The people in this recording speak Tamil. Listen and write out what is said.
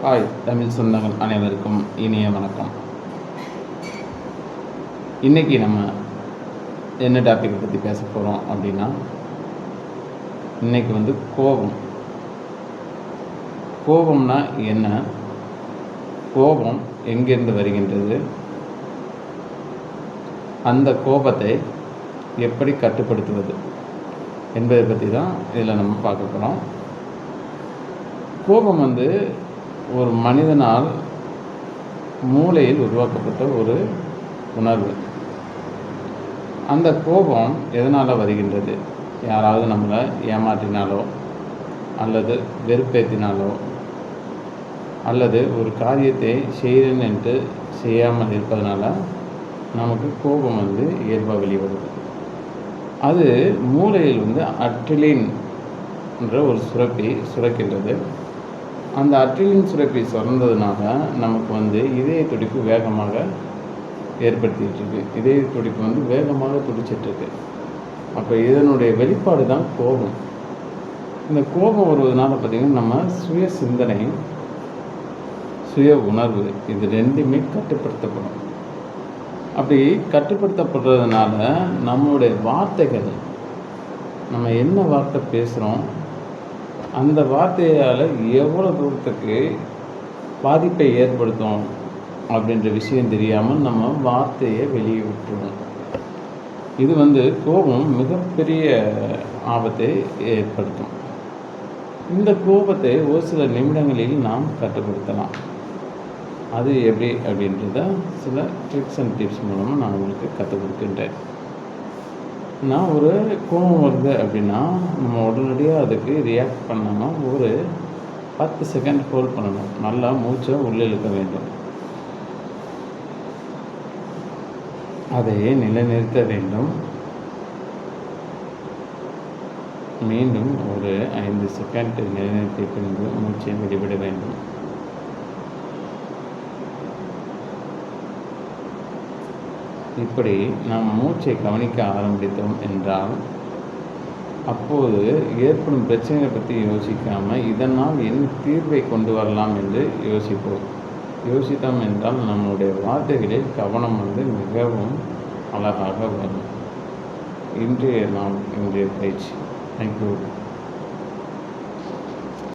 ஹாய் தமிழ் சொந்தங்கள் அனைவருக்கும் இனிய வணக்கம். இன்றைக்கி நம்ம என்ன டாப்பிக்கை பற்றி பேச போகிறோம் அப்படின்னா, இன்றைக்கி கோபம்னா என்ன, கோபம் எங்கேருந்து வருகின்றது, அந்த கோபத்தை எப்படி கட்டுப்படுத்துவது என்பதை பற்றி தான் இதில் நம்ம பார்க்க போகிறோம். கோபம் ஒரு மனிதனால் மூளையில் உருவாக்கப்பட்ட ஒரு உணர்வு. அந்த கோபம் எதனால் வருகின்றது? யாராவது நம்மளை ஏமாற்றினாலோ, அல்லது வெறுப்பேற்றினாலோ, அல்லது ஒரு காரியத்தை செய்கிறேன் என்று செய்யாமல் இருப்பதனால நமக்கு கோபம் இயல்பாக வெளிவருது. அது மூளையில் அட்ரிலின் என்ற ஒரு சுரப்பி சுரக்கின்றது. அந்த அட்ரிலின் சுரப்பி சுரந்ததுனால நமக்கு இதய துடிப்பு வேகமாக ஏற்படுத்திகிட்ருக்கு. இதய துடிப்பு வேகமாக துடிச்சிட்ருக்கு. அப்போ இதனுடைய வெளிப்பாடு தான் கோபம். இந்த கோபம் வருவதனால பார்த்திங்கன்னா நம்ம சுய சிந்தனை, சுய உணர்வு இது ரெண்டுமே கட்டுப்படுத்தப்படும். அப்படி கட்டுப்படுத்தப்படுறதுனால நம்மளுடைய வார்த்தைகள், நம்ம என்ன வார்த்தை பேசுகிறோம், அந்த வார்த்தையால் எவ்வளோ தூரத்துக்கு பாதிப்பை ஏற்படுத்தும் அப்படின்ற விஷயம் தெரியாமல் நம்ம வார்த்தையை வெளியே விட்டுருவோம். இது கோபம் மிகப்பெரிய ஆபத்தை ஏற்படுத்தும். இந்த கோபத்தை ஒரு சில நிமிடங்களில் நாம் கட்டுப்படுத்தலாம். அது எப்படி அப்படின்றத சில ட்ரிக்ஸ் அண்ட் டிப்ஸ் மூலமாக நான் உங்களுக்கு கற்றுக் கொடுக்கின்றேன். நான் ஒரு கோபம் வருது அப்படின்னா நம்ம உடனடியாக அதுக்கு ரியாக்ட் பண்ணாமல் ஒரு 10 செகண்ட் ஹோல்ட் பண்ணணும். நல்லா மூச்சை உள்ளே இழுக்க வேண்டும். அதை நிலைநிறுத்த வேண்டும். மீண்டும் ஒரு 5 செகண்ட் நிலைநிறுத்திய பின்பு மூச்சை வெளிவிட வேண்டும். இப்படி நாம் மூச்சை கவனிக்க ஆரம்பித்தோம் என்றால் அப்போது ஏற்படும் பிரச்சனைகளை பற்றி யோசிக்காமல் இதனால் என்ன தீர்வை கொண்டு வரலாம் என்று யோசித்தோம் என்றால் நம்முடைய வார்த்தைகளில் கவனம் மிகவும் அழகாக வரும். இன்றைய பயிற்சி. தேங்க்யூ.